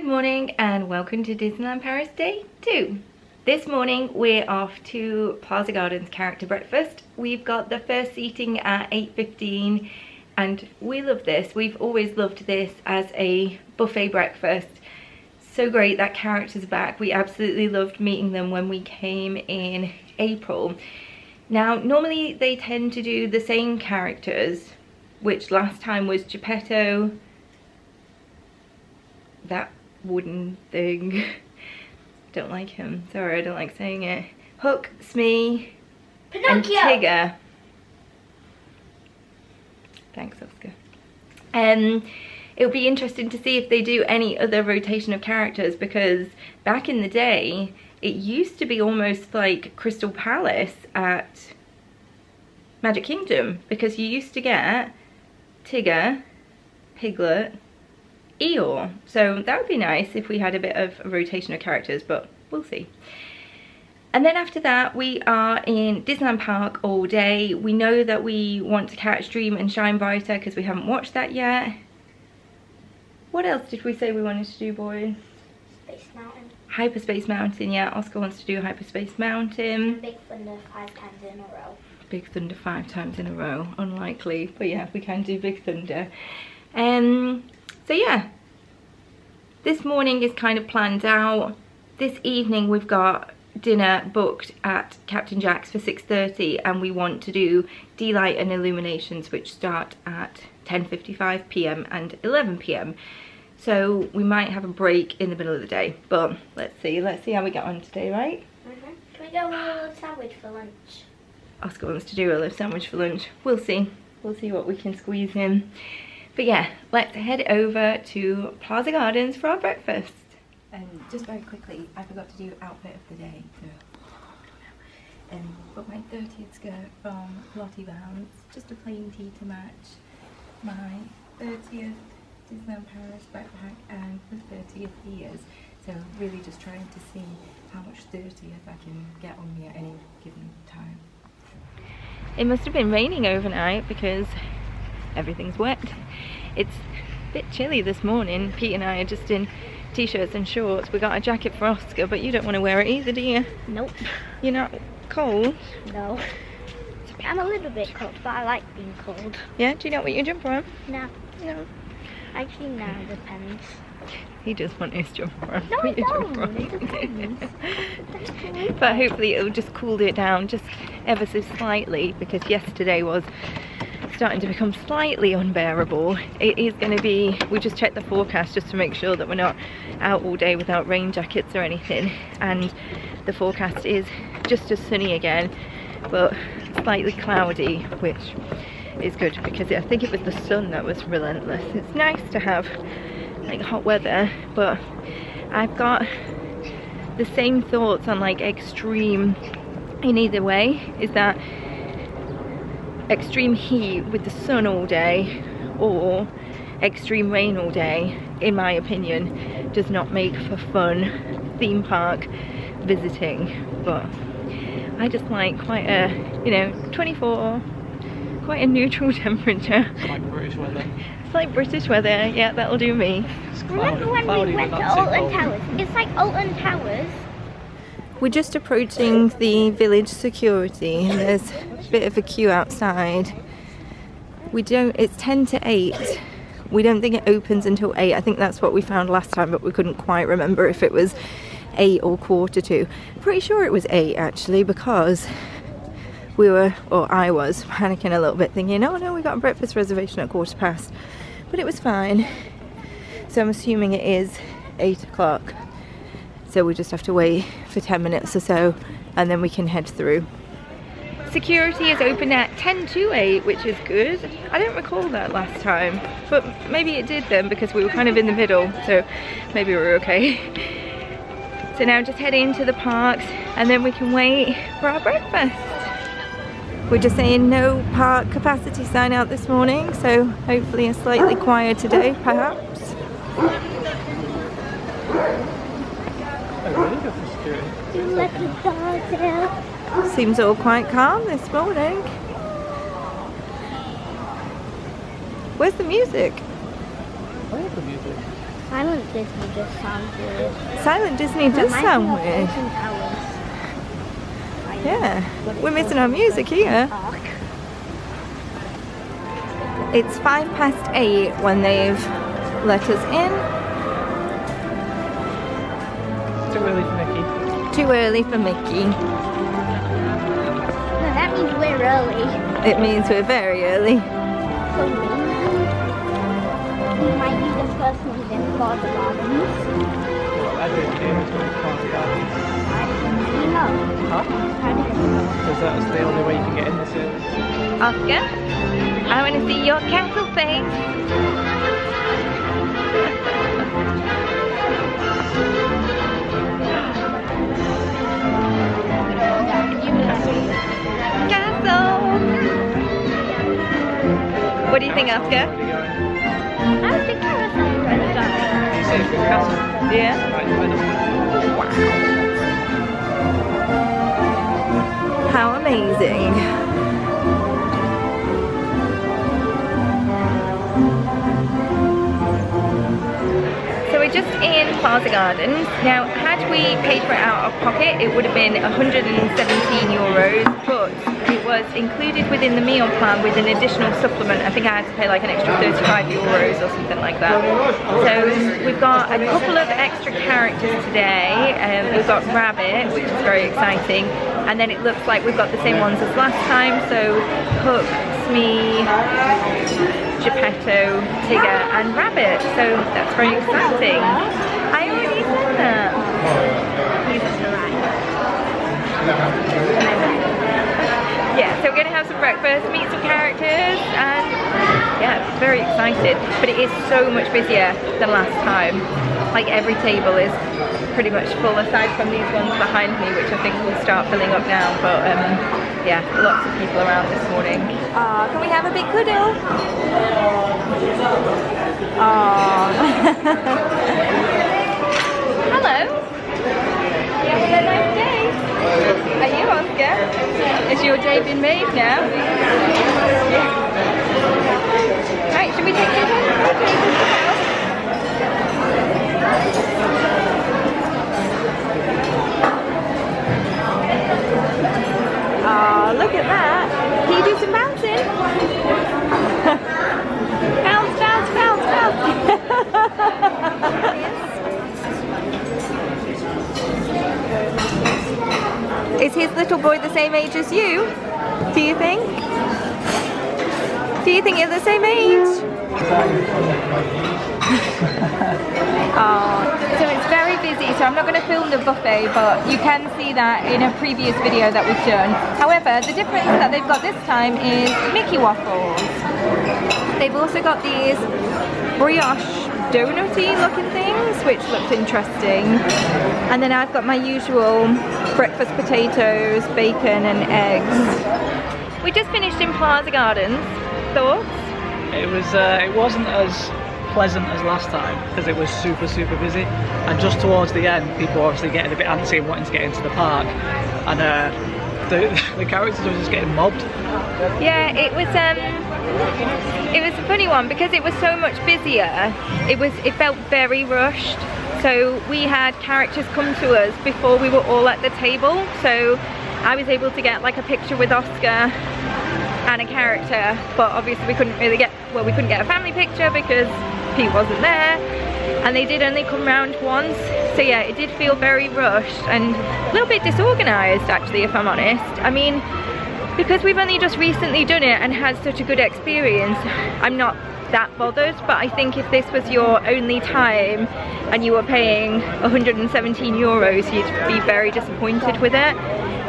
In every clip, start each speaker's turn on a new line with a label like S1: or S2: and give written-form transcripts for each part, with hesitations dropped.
S1: morning and welcome to Disneyland Paris Day 2. This morning we're off to Plaza Gardens character breakfast. We've got the first seating at 8:15 and we love this. We've always loved this as a buffet breakfast. So great that characters are back. We absolutely loved meeting them when we came in April. Now normally they tend to do the same characters, which last time was Geppetto, that wooden thing, don't like him, sorry I don't like saying it, Hook, Smee, Pinocchio, and Tigger. Thanks Oscar. It'll be interesting to see if they do any other rotation of characters, because back in the day it used to be almost like Crystal Palace at Magic Kingdom, because you used to get Tigger, Piglet, Eeyore. So that would be nice if we had a bit of a rotation of characters, but we'll see. And then after that we are in Disneyland Park all day. We know that we want to catch Dream and Shine Brighter because we haven't watched that yet. What else did we say we wanted to do, boys?
S2: Space Mountain.
S1: Hyperspace Mountain, yeah. Oscar wants to do Hyperspace Mountain.
S2: And Big Thunder 5 times in a row.
S1: Big Thunder 5 times in a row. Unlikely, but yeah, we can do Big Thunder. So yeah, this morning is kind of planned out. This evening we've got dinner booked at Captain Jack's for 6:30 and we want to do Delight and Illuminations, which start at 10:55 p.m. and 11 p.m. So we might have a break in the middle of the day, but let's see how we get on today, right?
S2: Can we go a sandwich for lunch?
S1: Oscar wants to do a live sandwich for lunch. We'll see what we can squeeze in. But yeah, let's head over to Plaza Gardens for our breakfast. Just very quickly, I forgot to do outfit of the day. So, got my 30th skirt from Lottie Bounds, just a plain tee to match my 30th Disneyland Paris backpack and the 30th years. So really just trying to see how much 30th I can get on me at any given time. It must have been raining overnight because everything's wet. It's a bit chilly this morning. Pete and I are just in t-shirts and shorts. We got a jacket for Oscar, but you don't want to wear it either, do you?
S2: Nope.
S1: You're not cold?
S2: No. I'm a little bit cold, but I like being cold.
S1: Yeah? Do you not want your jumper on?
S2: No.
S1: No.
S2: Actually, no, it depends.
S1: He just wants his jumper on.
S2: No,
S1: Put your jumper on. But hopefully it'll just cool it down just ever so slightly, because yesterday was starting to become slightly unbearable. It is going to be, we just checked the forecast just to make sure that we're not out all day without rain jackets or anything, and the forecast is just as sunny again but slightly cloudy, which is good because I think it was the sun that was relentless. It's nice to have like hot weather, but I've got the same thoughts on like extreme in either way, is that extreme heat with the sun all day or extreme rain all day, in my opinion, does not make for fun theme park visiting. But I just like quite a, 24, quite a neutral temperature.
S3: It's like British weather.
S1: It's like British weather, yeah, that'll do me.
S2: Remember when we went to Alton Towers? It's like Alton Towers.
S1: We're just approaching the village security and there's a bit of a queue outside. It's 10 to 8. We don't think it opens until 8. I think that's what we found last time, but we couldn't quite remember if it was 8 or 8:45. Pretty sure it was 8 actually, because I was panicking a little bit thinking, oh no, we got a breakfast reservation at 8:15. But it was fine. So I'm assuming it is 8 o'clock. So we just have to wait for 10 minutes or so and then we can head through. Security is open at 10 to 8, which is good. I don't recall that last time, but maybe it did then because we were kind of in the middle, so maybe we're okay. So now just heading to the parks and then we can wait for our breakfast. We're just saying no park capacity sign out this morning, so hopefully a slightly quieter day perhaps.
S2: Look at that.
S1: Seems all quite calm this morning. Where's the music?
S3: I have the music.
S2: Silent Disney just sounds weird.
S1: Silent Disney does sound weird. Yeah, we're missing our music here. It's 8:05 when they've let us in.
S3: Too early for Mickey.
S1: Too early for Mickey.
S2: No, that means we're early.
S1: It means we're very early.
S2: So we might be the first ones in Plaza Gardens.
S3: Well, I didn't do it with Plaza Gardens.
S2: You know.
S3: Huh? Because that's the only way you can get in the service.
S1: Oscar, I want to see your castle face. Castle! What do you think, Oscar?
S2: I was thinking I was on the red side.
S3: You say it's the castle?
S1: Yeah?
S3: Right, right.
S1: How amazing. So we're just in Plaza Gardens. Now, had we paid for it out of pocket, it would have been 117 euros, but it was included within the meal plan with an additional supplement. I think I had to pay like an extra 35 euros or something like that. So we've got a couple of extra characters today. We've got Rabbit, which is very exciting, and then it looks like we've got the same ones as last time. So Hook, Smee, Geppetto, Tigger and Rabbit, so that's very exciting. I already said that. Yeah, so we're going to have some breakfast, meet some characters, and yeah, very excited. But it is so much busier than last time. Like every table is pretty much full aside from these ones behind me, which I think will start filling up now. But yeah, lots of people around this morning. Can we have a big cuddle? Hello. You having a nice day? Are you, Oscar? Is your day been made now? Yeah. Right, should we take some photos? Oh, look at that. Can you do some bouncing? Bounce, bounce, bounce, bounce. Is his little boy the same age as you? Do you think? Do you think you're the same age? Oh, so it's very busy, so I'm not going to film the buffet, but you can see that in a previous video that we've done. However, the difference that they've got this time is Mickey waffles. They've also got these brioche donutty looking things, which looked interesting. And then I've got my usual breakfast potatoes, bacon and eggs. We just finished in Plaza Gardens. Thoughts?
S3: It wasn't as pleasant as last time because it was super busy, and just towards the end people were obviously getting a bit antsy and wanting to get into the park, and the characters were just getting mobbed.
S1: Yeah, it was a funny one because it was so much busier. It felt very rushed. So we had characters come to us before we were all at the table, so I was able to get like a picture with Oscar and a character, but obviously we couldn't really get, well, we couldn't get a family picture because Pete wasn't there, and they did only come round once. So yeah, it did feel very rushed and a little bit disorganised actually, if I'm honest. I mean, because we've only just recently done it and had such a good experience, I'm not that bothered, but I think if this was your only time and you were paying 117 euros, you'd be very disappointed with it.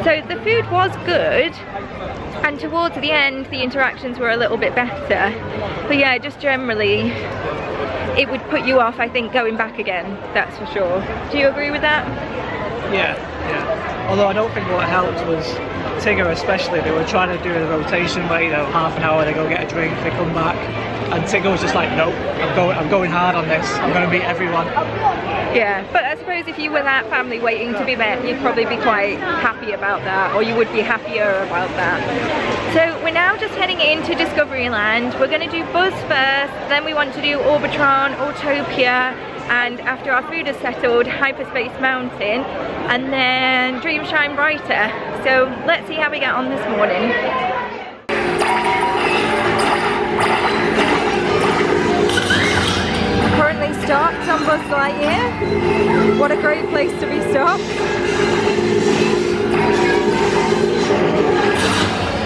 S1: So the food was good, and towards the end the interactions were a little bit better, but yeah, just generally it would put you off, I think, going back again, that's for sure. Do you agree with that?
S3: Yeah. Although I don't think what helped was Tigger especially. They were trying to do the rotation where, you know, half an hour they go get a drink, they come back, and Tigger was just like, nope, I'm going hard on this, I'm going to meet everyone.
S1: Yeah, but I suppose if you were that family waiting to be met, you'd probably be quite happy about that, or you would be happier about that. So we're now just heading into Discoveryland. We're going to do Buzz first, then we want to do Orbitron, Autopia, and after our food is settled, Hyperspace Mountain, and then Dream Shine Brighter. So let's see how we get on this morning. Currently stopped on Buzz Lightyear. What a great place to be stopped.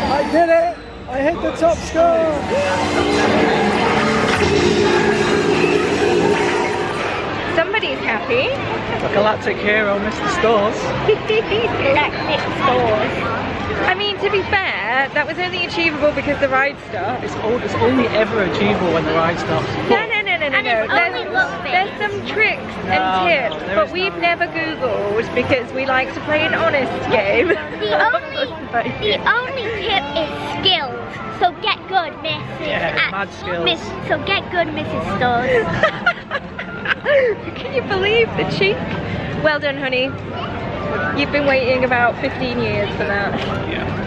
S3: I did it! I hit the top score!
S1: Somebody's happy.
S3: Galactic hero, Mr. Stores.
S2: Galactic stores.
S1: I mean, to be fair, that was only achievable because the ride stopped.
S3: It's only ever achievable when the ride stops.
S1: No.
S2: And it's only look-based.
S1: There's some tricks and tips, but we've never Googled because we like to play an honest game.
S2: The only tip is skills. So get good, Mrs.
S3: Yeah, mad skills.
S2: So get good, Mrs. Stores.
S1: Can you believe the cheek? Well done, honey. You've been waiting about 15 years for that.
S3: Yeah.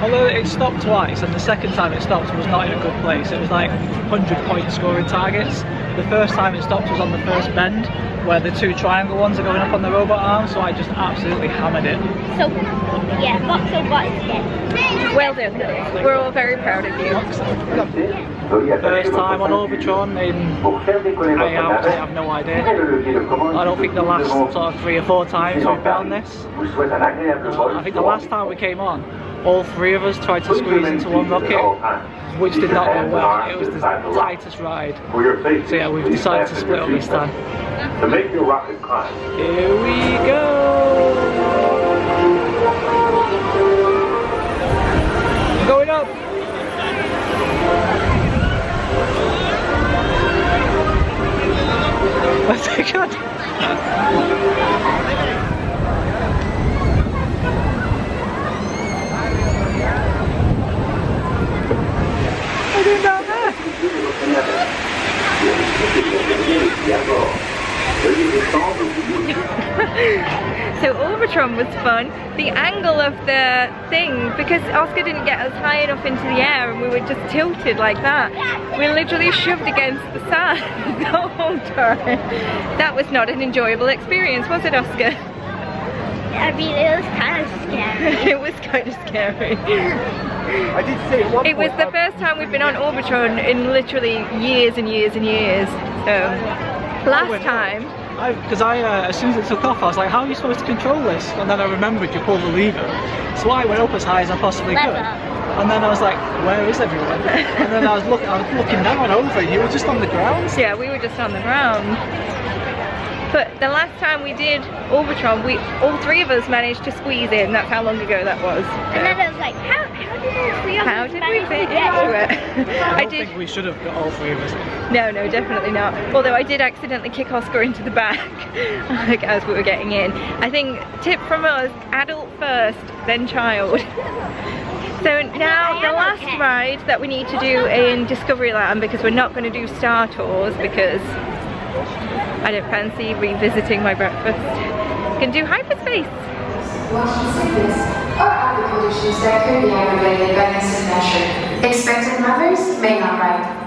S3: Although it stopped twice, and the second time it stopped was not in a good place. It was like 100-point scoring targets. The first time it stopped was on the first bend, where the two triangle ones are going up on the robot arm, so I just absolutely hammered it.
S2: So, yeah, what is it?
S1: Well done. We're all very proud of you.
S3: First time on Orbitron in, I honestly have no idea. I don't think the last sort of 3 or 4 times we've been on this. I think the last time we came on, all 3 of us tried to squeeze into one rocket, which did not go well. It was the tightest ride. So yeah, we've decided to split up this time.
S4: To make your rocket climb.
S3: Here we go! Going up! What's it got? I didn't know that!
S1: So Orbitron was fun. The angle of the thing, because Oscar didn't get us high enough into the air and we were just tilted like that. We were literally shoved against the side the whole time. That was not an enjoyable experience, was it, Oscar?
S2: I mean, it was kind of scary.
S1: It was kind of scary.
S4: I did say at one
S1: It was the first time we've been on Orbitron in literally years and years and years. So, last time.
S3: Because as soon as it took off, I was like, how are you supposed to control this? And then I remembered you pull the lever. So I went up as high as I possibly could. And then I was like, where is everyone? And then I was looking down over and you were just on the ground.
S1: Yeah, we were just on the ground. But the last time we did Orbitron, all 3 of us managed to squeeze in. That's how long ago that was.
S2: And then I was like, how did
S1: we fit into it?
S3: I don't think we should have got all 3 of us in.
S1: No, definitely not. Although I did accidentally kick Oscar into the back like as we were getting in. I think tip from us, adult first, then child. So now the last ride that we need to do in Discoveryland, because we're not going to do Star Tours because I don't fancy revisiting my breakfast. Can do Hyperspace.
S5: Motion sickness or other conditions that could be aggravated by this adventure. Expectant mothers may not ride.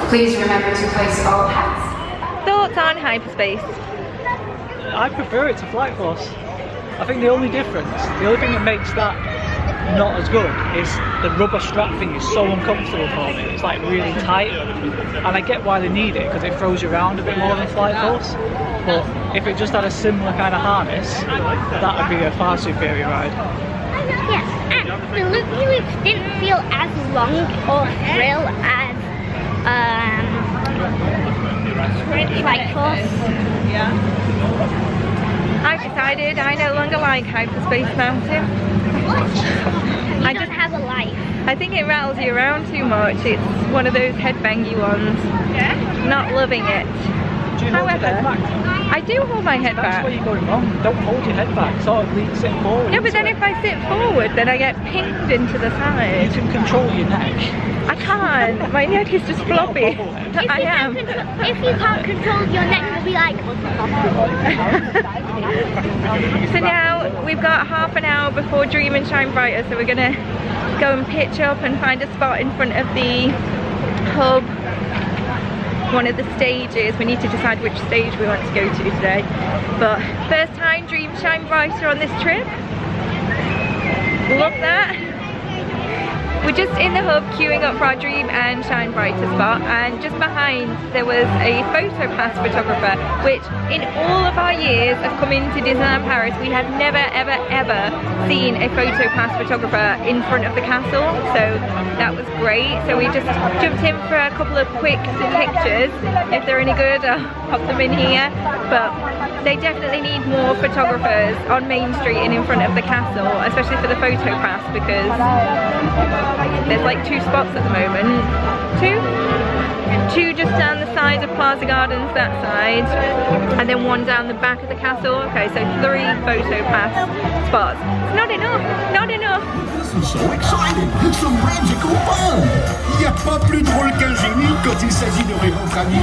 S5: Please remember to place all hats.
S1: Thoughts on Hyperspace?
S3: I prefer it to Flight Force. I think the only difference, the only thing that makes that not as good is the rubber strap thing is so uncomfortable for me. It's like really tight, and I get why they need it because it throws you around a bit more than Flight Force. But if it just had a similar kind of harness, that would be a far superior ride.
S2: Yeah, and the loopy loops didn't feel as long or thrill as Flight Force.
S1: I've decided I no longer like Hyperspace Mountain.
S2: I just have a life.
S1: I think it rattles you around too much. It's one of those headbangy ones. Not loving it.
S3: Do you hold your head back?
S1: I do hold my head
S3: That's
S1: back.
S3: where you're going wrong. Don't hold your head back. Sort of sit forward.
S1: No, but then if I sit forward, then I get pinged into the
S3: You
S1: side.
S3: can control your neck.
S1: I can't. My neck is just floppy. I am.
S2: If you can't control your neck, you'll be like.
S1: So now we've got half an hour before Dream and Shine Brighter, so we're gonna go and pitch up and find a spot in front of the hub one of the stages. We need to decide which stage we want to go to today. But first time Dream Shine Brighter on this trip. Love that. We're just in the hub queuing up for our Dream and Shine Brighter spot, and just behind there was a photo pass photographer, which in all of our years of coming to Disneyland Paris we have never ever seen a photo pass photographer in front of the castle, so that was great. So we just jumped in for a couple of quick pictures. If they're any good, I'll pop them in here, but they definitely need more photographers on Main Street and in front of the castle, especially for the photo pass, because there's like 2 spots at the moment. Two just down the side of Plaza Gardens, that side, and then 1 down the back of the castle. Okay, so 3 photo pass spots. It's not enough, not enough.
S6: This is so exciting, some magical fun. Il n'y a pas plus drôle qu'un génie quand il s'agit de rire entre amis.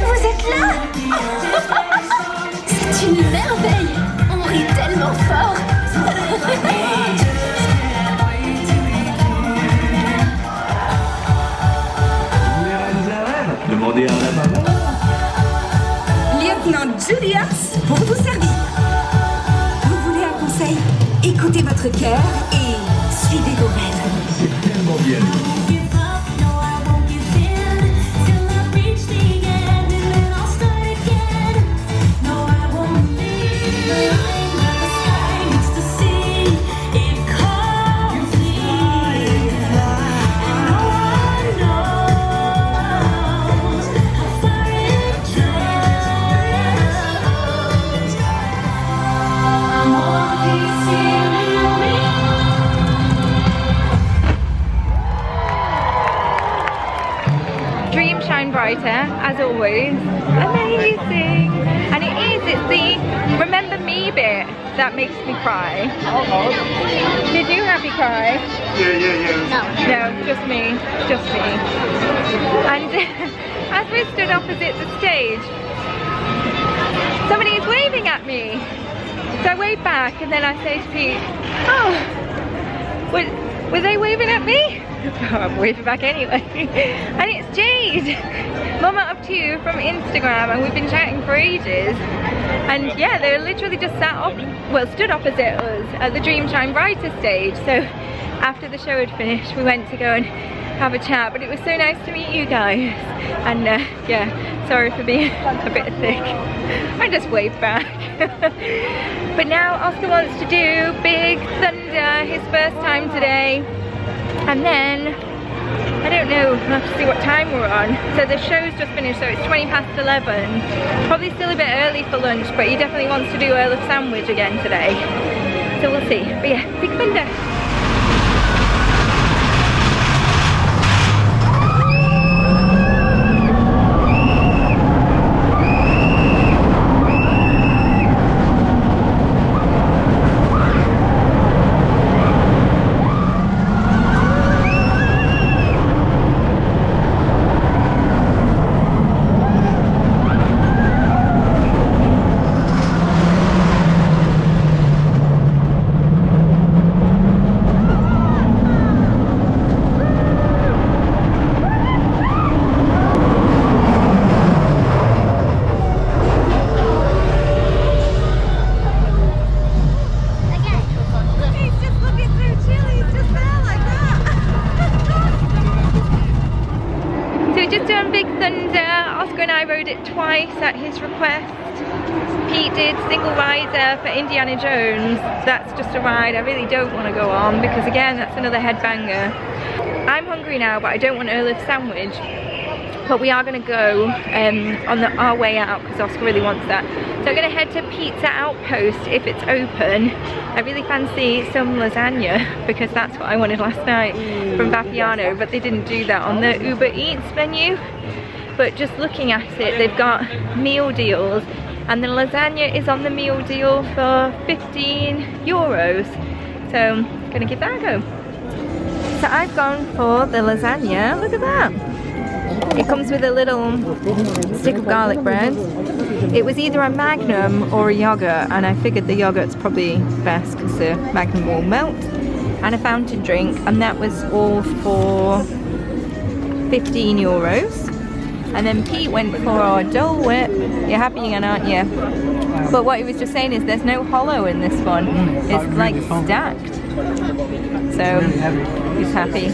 S7: Vous êtes là? C'est une merveille! On rit tellement fort!
S6: Demandez à la maman.
S7: Lieutenant Julius, pour vous servir. Vous voulez un conseil? Écoutez votre cœur et suivez vos rêves.
S6: C'est tellement bien.
S1: Dream Shine Brighter, as always, amazing. And it's the remember me bit that makes me cry. Did you happy cry?
S4: Yeah.
S1: No, just me, just me. And as we stood opposite the stage, somebody is waving at me. So I wave back and then I say to Pete, oh, were they waving at me? Oh, I'm waving back anyway. And it's Jade, mama of 2 from Instagram, and we've been chatting for ages. And yeah, they literally just stood opposite us at the Dream Shine Brighter stage. So after the show had finished, we went to go and have a chat, but it was so nice to meet you guys. And yeah, sorry for being a bit thick. I just waved back. But now Oscar wants to do Big Thunder, his first time today. And then, I don't know, we'll have to see what time we're on. So the show's just finished, so it's 20 past 11. Probably still a bit early for lunch, but he definitely wants to do Earl of Sandwich again today. So we'll see. But yeah, Big Thunder. Twice at his request. Pete did Single Riser for Indiana Jones. That's just a ride I really don't want to go on because again that's another headbanger. I'm hungry now, but I don't want Earl of Sandwich. But we are going to go on our way out because Oscar really wants that. So I'm going to head to Pizza Outpost if it's open. I really fancy some lasagna because that's what I wanted last night from Vapiano, but they didn't do that on the Uber Eats menu. But just looking at it, they've got meal deals and the lasagna is on the meal deal for €15. So gonna give that a go. So I've gone for the lasagna. Look at that. It comes with a little stick of garlic bread. It was either a Magnum or a yogurt, and I figured the yogurt's probably best because the Magnum will melt. And a fountain drink, and that was all for 15 euros. And then Pete went for our Dole Whip. You're happy again, aren't you? But what he was just saying is there's no hollow in this one. It's like stacked. So he's happy.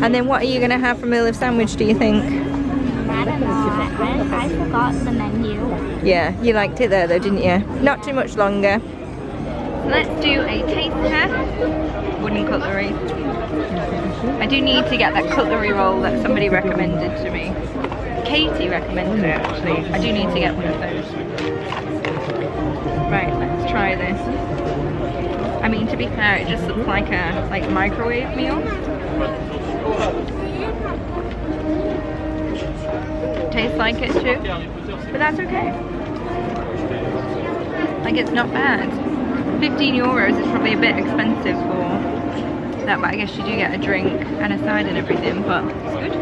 S1: And then what are you going to have from a live sandwich, do you think?
S2: I don't know. I forgot the menu.
S1: Yeah, you liked it there though, didn't you? Not too much longer. Let's do a taste test. Wooden cutlery. I do need to get that cutlery roll that somebody recommended to me. Katie recommended it actually. I do need to get one of those. Right, let's try this. I mean, to be fair, it just looks like a microwave meal. Tastes like it too, but that's okay. Like, it's not bad. 15 euros is probably a bit expensive for that, but I guess you do get a drink and a side and everything, but it's good.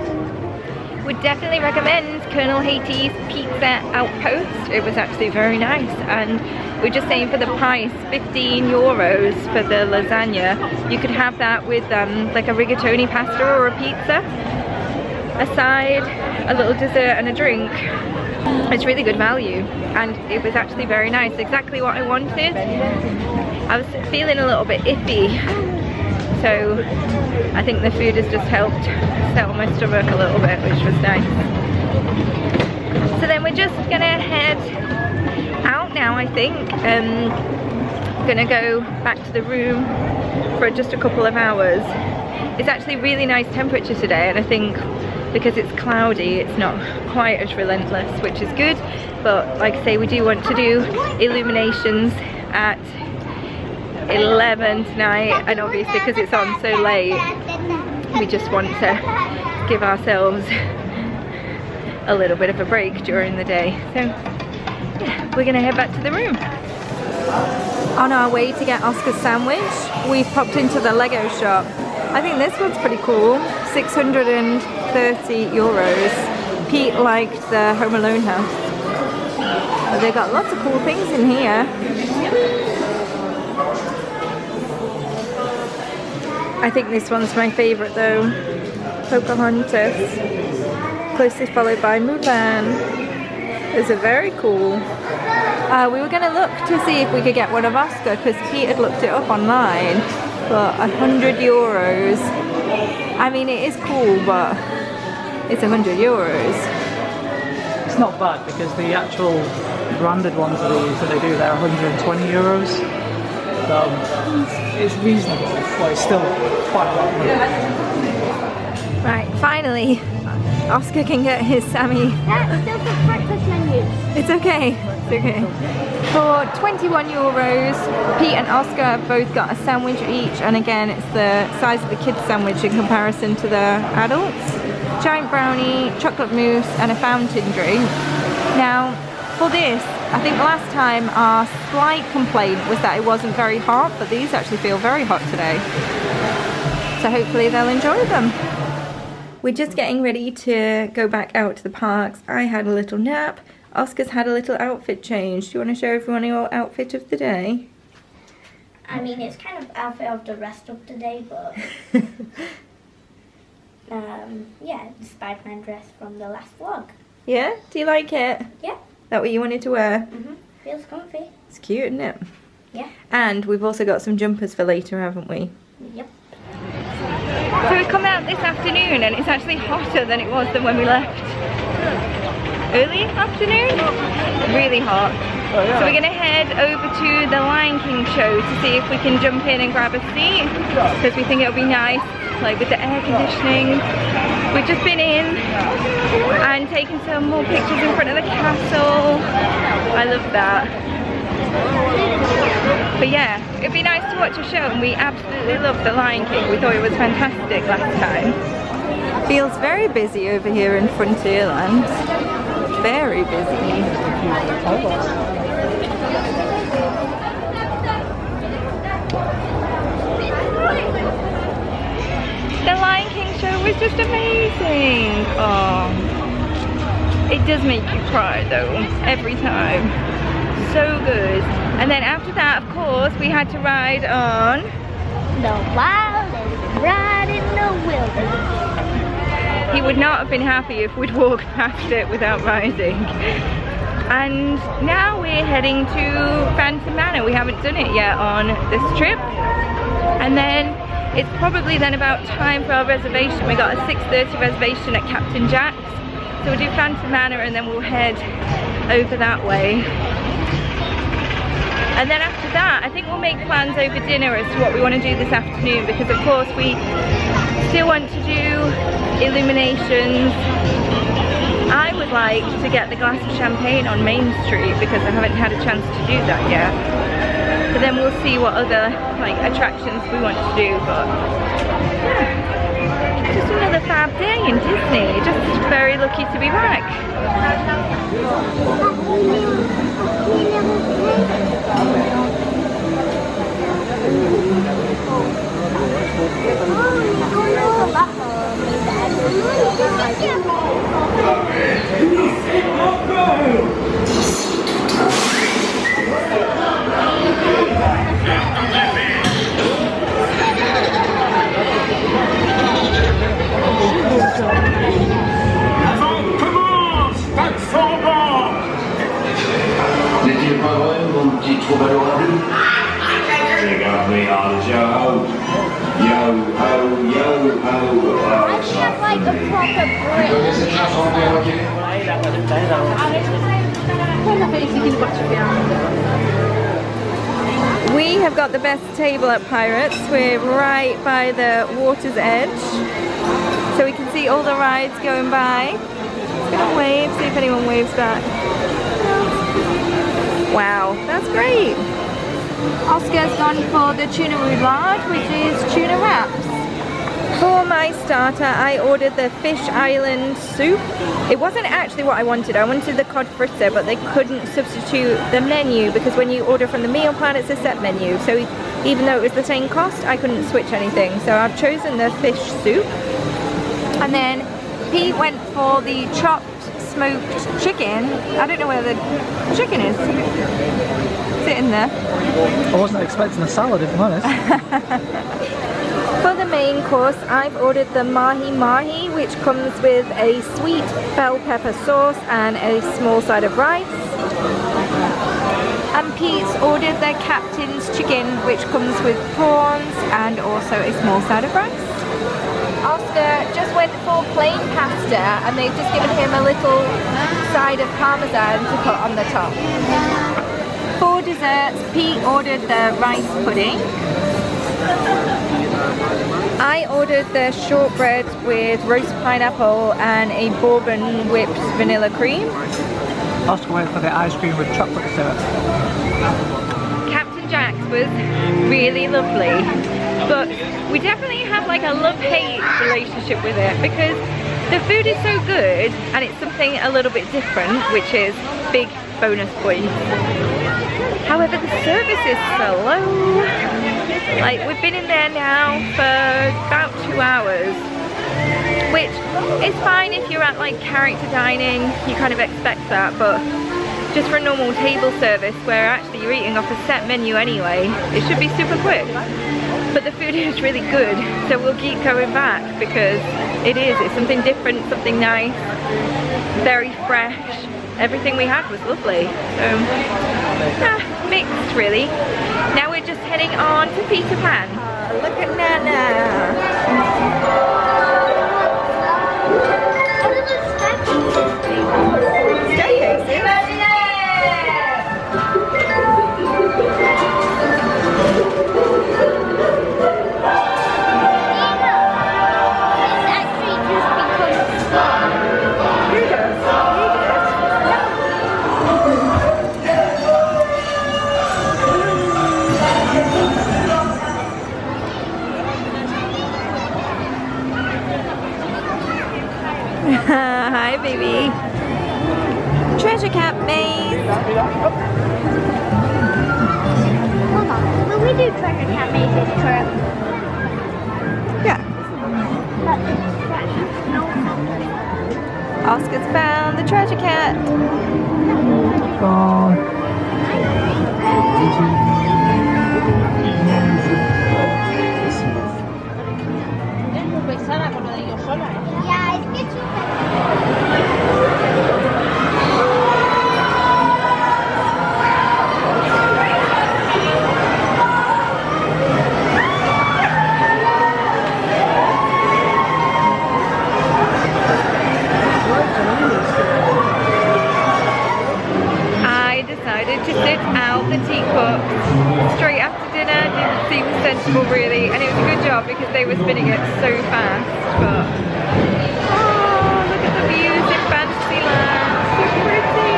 S1: Would definitely recommend Colonel Haiti's Pizza Outpost. It was actually very nice, and we're just saying for the price, 15 euros for the lasagna, you could have that with like a rigatoni pasta or a pizza, a side, a little dessert and a drink. It's really good value, and it was actually very nice, exactly what I wanted. I was feeling a little bit iffy, so I think the food has just helped settle my stomach a little bit, which was nice. So then we're just gonna head out now, I think. Gonna go back to the room for just a couple of hours. It's actually really nice temperature today, and I think because it's cloudy it's not quite as relentless, which is good. But like I say, we do want to do Illuminations at 11 tonight, and obviously because it's on so late, we just want to give ourselves a little bit of a break during the day. So yeah, we're gonna head back to the room. On our way to get Oscar's sandwich, we've popped into the Lego shop. I think this one's pretty cool. 630 euros. Pete liked the Home Alone house. But they've got lots of cool things in here. I think this one's my favourite though. Pocahontas. Closely followed by Mulan. Those are very cool. We were going to look to see if we could get one of Oscar, because Pete had looked it up online. But 100 euros. I mean, it is cool, but it's 100 euros.
S3: It's not bad, because the actual branded ones of these that they do, they're 120 euros. So it's reasonable, but it's still quite a lot of money.
S1: Right, finally, Oscar can get his Sammy.
S2: That's still the breakfast menu.
S1: It's okay, it's okay. For 21 euros, Pete and Oscar both got a sandwich each, and again, it's the size of the kids' sandwich in comparison to the adults. Giant brownie, chocolate mousse, and a fountain drink. Now, for this, I think last time our slight complaint was that it wasn't very hot, but these actually feel very hot today. So hopefully they'll enjoy them. We're just getting ready to go back out to the parks. I had a little nap. Oscar's had a little outfit change. Do you want to show everyone your outfit of the day?
S2: I mean, it's kind of outfit of the rest of the day, but yeah, the Spider-Man dress from the last vlog.
S1: Yeah? Do you like it?
S2: Yeah.
S1: That what you wanted to wear?
S2: Feels comfy.
S1: It's cute, isn't it?
S2: Yeah.
S1: And we've also got some jumpers for later, haven't we?
S2: Yep.
S1: So we've come out this afternoon, and it's actually hotter than it was than when we left. Early afternoon? Really hot.
S3: Oh, yeah.
S1: So we're going to head over to the Lion King show to see if we can jump in and grab a seat, because we think it'll be nice, like with the air conditioning. We've just been in and taken some more pictures in front of the castle. I love that. But yeah, it'd be nice to watch a show, and we absolutely loved the Lion King. We thought it was fantastic last time. Feels very busy over here in Frontierland. Very busy. does make you cry though, every time. So good. And then after that, of course, we had to ride on
S2: The wildest ride in the wilderness.
S1: He would not have been happy if we'd walked past it without riding. And now we're heading to Phantom Manor. We haven't done it yet on this trip. And then it's probably then about time for our reservation. We got a 6:30 reservation at Captain Jack's. So we'll do Phantom Manor and then we'll head over that way. And then after that, I think we'll make plans over dinner as to what we want to do this afternoon, because of course we still want to do Illuminations. I would like to get the glass of champagne on Main Street because I haven't had a chance to do that yet. But then we'll see what other like attractions we want to do. But yeah, just another fab day in Disney. Just very lucky to be back.
S8: N'était pas vrai, mon petit troubadour à bleu? Regarde, regarde, yo, yo, ho, yo, ho,
S2: I have like a proper bridge.
S8: cette chanson de perroquet?
S1: We have got the best table at Pirates. We're right by the water's edge, so we can see all the rides going by. Let's go and wave, see if anyone waves back. Wow, that's great. Oscar's gone for the tuna roulade, which is tuna wraps. For my starter, I ordered the Fish Island soup. It wasn't actually what I wanted. I wanted the cod fritter, but they couldn't substitute the menu because when you order from the meal plan, it's a set menu. So even though it was the same cost, I couldn't switch anything. So I've chosen the fish soup. And then Pete went for the chopped smoked chicken. I don't know where the chicken is. Is it in there?
S3: I wasn't expecting a salad, if I'm honest.
S1: For the main course, I've ordered the mahi mahi, which comes with a sweet bell pepper sauce and a small side of rice. And Pete's ordered the captain's chicken, which comes with prawns and also a small side of rice. Oscar just went for plain pasta, and they've just given him a little side of parmesan to put on the top. For desserts, Pete ordered the rice pudding. I ordered the shortbread with roast pineapple and a bourbon whipped vanilla cream.
S3: Oscar went for the ice cream with chocolate syrup.
S1: Captain Jack's was really lovely, but we definitely have like a love-hate relationship with it because the food is so good and it's something a little bit different, which is big bonus points. However, the service is slow. Like, we've been in there now for about 2 hours, which is fine if you're at like character dining, you kind of expect that, but just for a normal table service where actually you're eating off a set menu anyway, it should be super quick. But the food is really good, so we'll keep going back because it's something different, something nice, very fresh. Everything we had was lovely, so mixed really. Now we're just heading on to Peter Pan. Look at Nana. Hi, baby. Treasure Cap maze.
S2: Hold on. Will we do treasure cat maze this trip?
S1: Yeah. Oscar's found the treasure cat.
S2: Ya, es que chupa.
S1: To sit out the teacups straight after dinner didn't seem sensible really, and it was a good job because they were spinning it so fast. But oh, look at the views in Fantasyland, so pretty.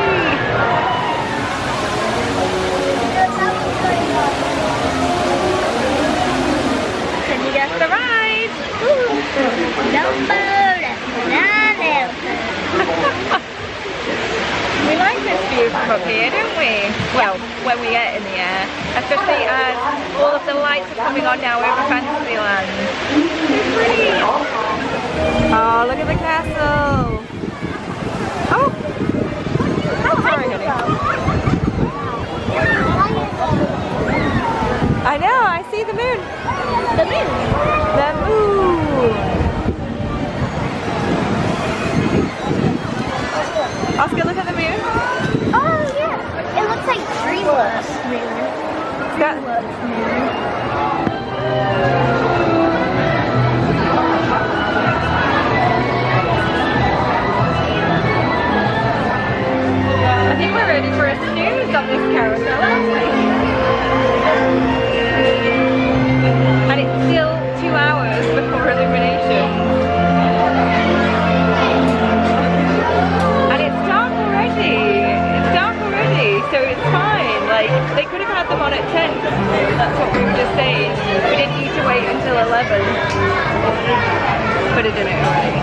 S1: Can you guess the ride? We like this view from up here, don't we? Well, when we get in the air, especially as all of the lights are coming on now over Fantasyland. So pretty! Oh, look at the castle! Oh! Oh, sorry, honey. I know, I see the moon!
S2: The moon?
S1: The moon! Oscar, look at the moon.
S2: Oh yeah, it looks like DreamWorks moon. DreamWorks moon.
S1: I think we're ready for a snooze on this carousel, aren't we? And it's still 2 hours before Illuminations. So it's fine, like they could have had them on at 10, that's what we were just saying. We didn't need to wait until 11. Could have done it already.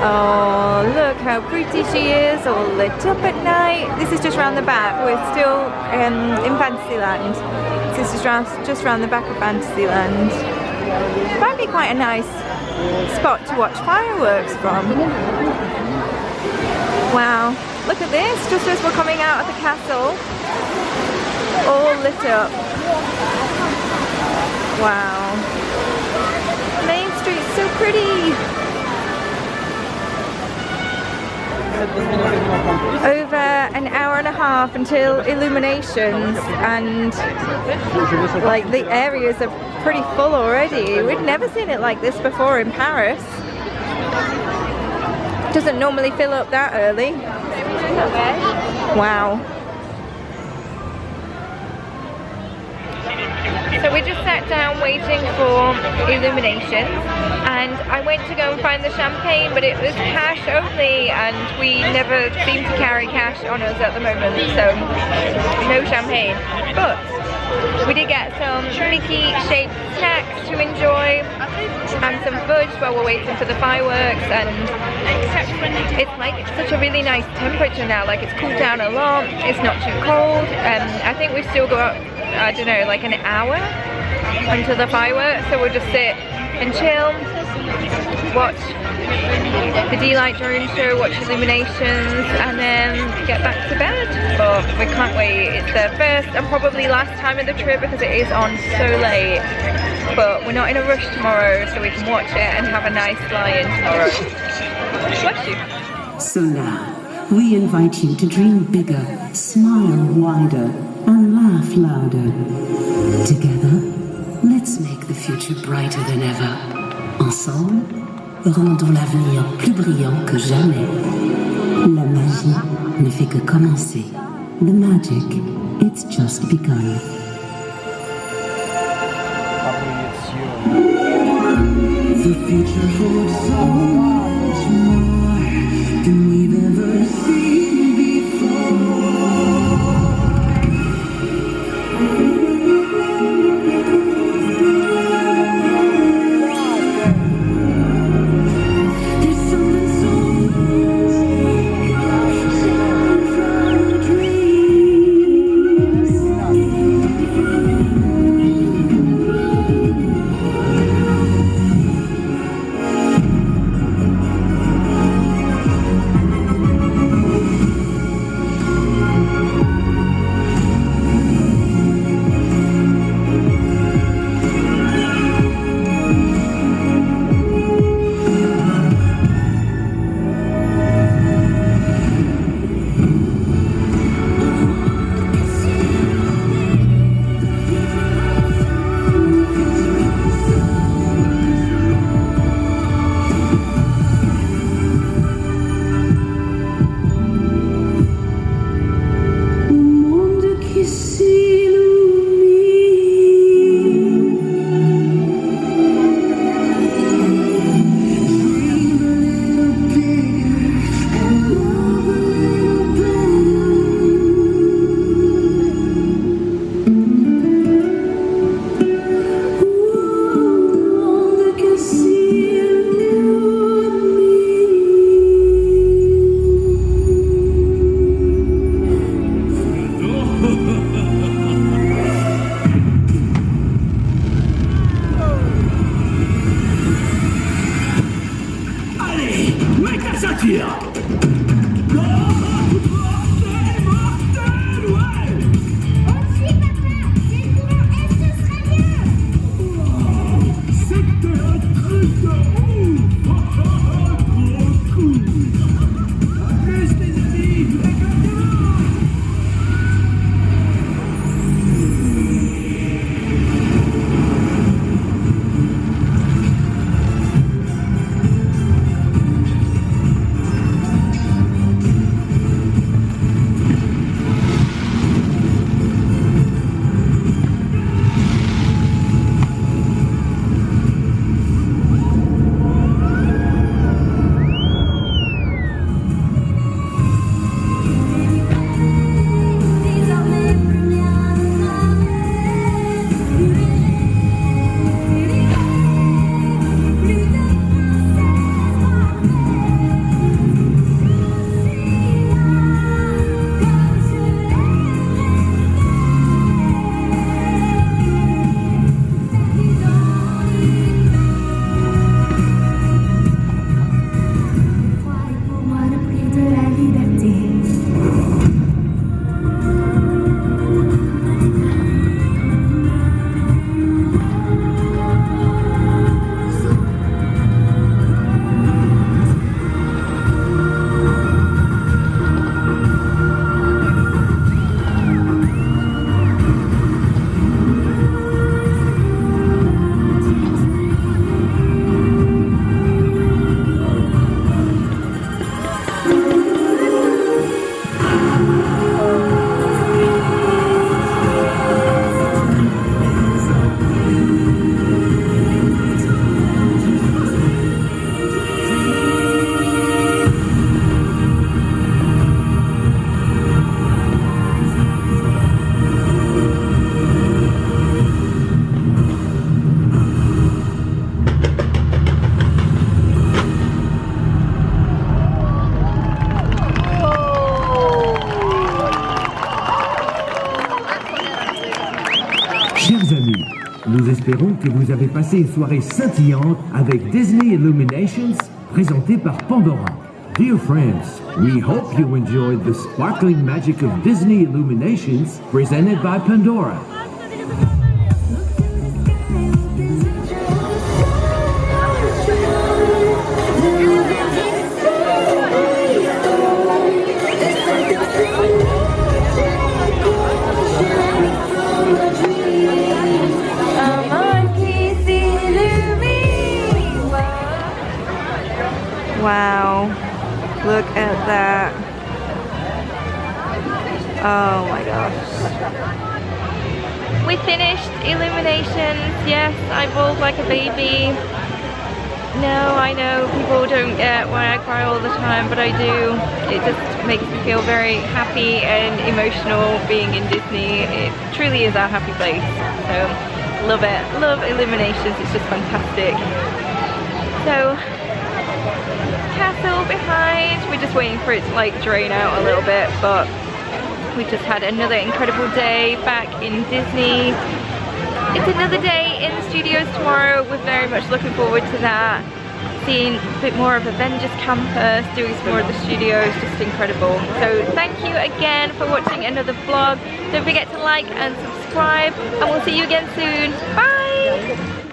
S1: Oh, look how pretty she is, all lit up at night. This is just round the back, we're still in Fantasyland. This is just round the back of Fantasyland. Might be quite a nice spot to watch fireworks from. Wow, look at this, just as we're coming out of the castle, all lit up. Wow. Main Street's so pretty. Over an hour and a half until Illuminations, and like the areas are pretty full already. We've never seen it like this before in Paris. Doesn't normally fill up that early. Wow. So we just sat down waiting for Illuminations, and I went to go and find the champagne, but it was cash only, and we never seem to carry cash on us at the moment, so no champagne. But we did get some Mickey-shaped snacks to enjoy and some fudge while we're waiting for the fireworks, and it's like such a really nice temperature now, like it's cooled down a lot, it's not too cold. I think we've still got, I don't know, like an hour until the fireworks, so we'll just sit and chill, watch the D-Light drone show, watch Illuminations, and then get back to bed. But we can't wait. It's the first and probably last time of the trip because it is on so late. But we're not in a rush tomorrow, so we can watch it and have a nice fly-in tomorrow. Bless you.
S9: So now, we invite you to dream bigger, smile wider, and laugh louder. Together, let's make the future brighter than ever. Ensemble, rendons l'avenir plus brillant que jamais. La magie ne fait que commencer. The magic, it's just begun. The future holds so much more than we've ever seen before. There's something so shine from dreams.
S10: Nous espérons que vous avez passé une soirée scintillante avec Disney Illuminations, présentée par Pandora. Dear friends, we hope you enjoyed the sparkling magic of Disney Illuminations, presented by Pandora.
S1: Wow, look at that. Oh my gosh. We finished Illuminations. Yes, I bawled like a baby. No, I know people don't get why I cry all the time, but I do. It just makes me feel very happy and emotional being in Disney. It truly is our happy place. So, love it. Love Illuminations. It's just fantastic. So, castle behind. We're just waiting for it to like drain out a little bit, but we just had another incredible day back in Disney. It's another day in the studios tomorrow. We're very much looking forward to that. Seeing a bit more of Avengers Campus, doing some more of the studios, just incredible. So thank you again for watching another vlog. Don't forget to like and subscribe, and we'll see you again soon. Bye!